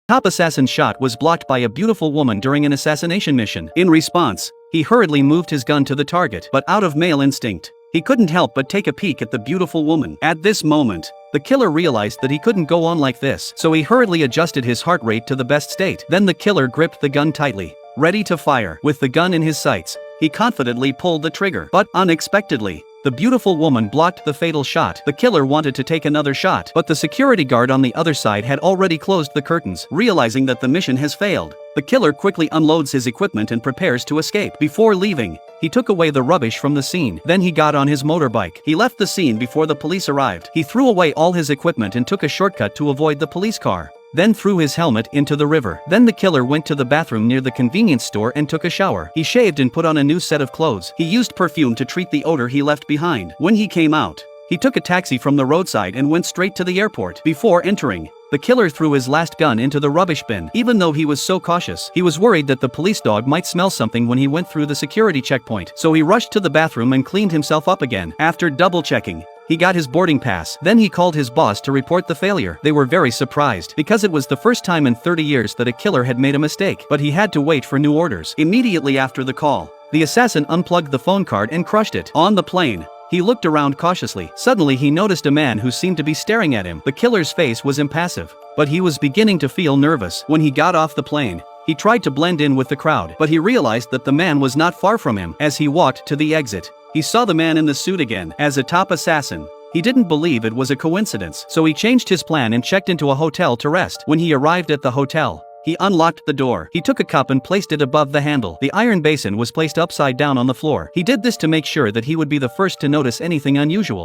Top assassin's shot was blocked by a beautiful woman during an assassination mission. In response, he hurriedly moved his gun to the target, but out of male instinct, he couldn't help but take a peek at the beautiful woman. At this moment, the killer realized that he couldn't go on like this, so he hurriedly adjusted his heart rate to the best state. Then the killer gripped the gun tightly, ready to fire. With the gun in his sights, he confidently pulled the trigger. But unexpectedly, the beautiful woman blocked the fatal shot. The killer wanted to take another shot, but the security guard on the other side had already closed the curtains. Realizing that the mission has failed, the killer quickly unloads his equipment and prepares to escape. Before leaving, he took away the rubbish from the scene. Then he got on his motorbike. He left the scene before the police arrived. He threw away all his equipment and took a shortcut to avoid the police car, then threw his helmet into the river. Then the killer went to the bathroom near the convenience store and took a shower. He shaved and put on a new set of clothes. He used perfume to treat the odor he left behind. When he came out, he took a taxi from the roadside and went straight to the airport. Before entering, the killer threw his last gun into the rubbish bin. Even though he was so cautious, he was worried that the police dog might smell something when he went through the security checkpoint. So he rushed to the bathroom and cleaned himself up again. After double-checking, he got his boarding pass. Then he called his boss to report the failure. They were very surprised, because it was the first time in 30 years that a killer had made a mistake. But he had to wait for new orders. Immediately after the call, the assassin unplugged the phone card and crushed it. On the plane, he looked around cautiously. Suddenly he noticed a man who seemed to be staring at him. The killer's face was impassive, but he was beginning to feel nervous. When he got off the plane, he tried to blend in with the crowd, but he realized that the man was not far from him. As he walked to the exit, he saw the man in the suit again. As a top assassin, he didn't believe it was a coincidence, so he changed his plan and checked into a hotel to rest. When he arrived at the hotel, he unlocked the door. He took a cup and placed it above the handle. The iron basin was placed upside down on the floor. He did this to make sure that he would be the first to notice anything unusual.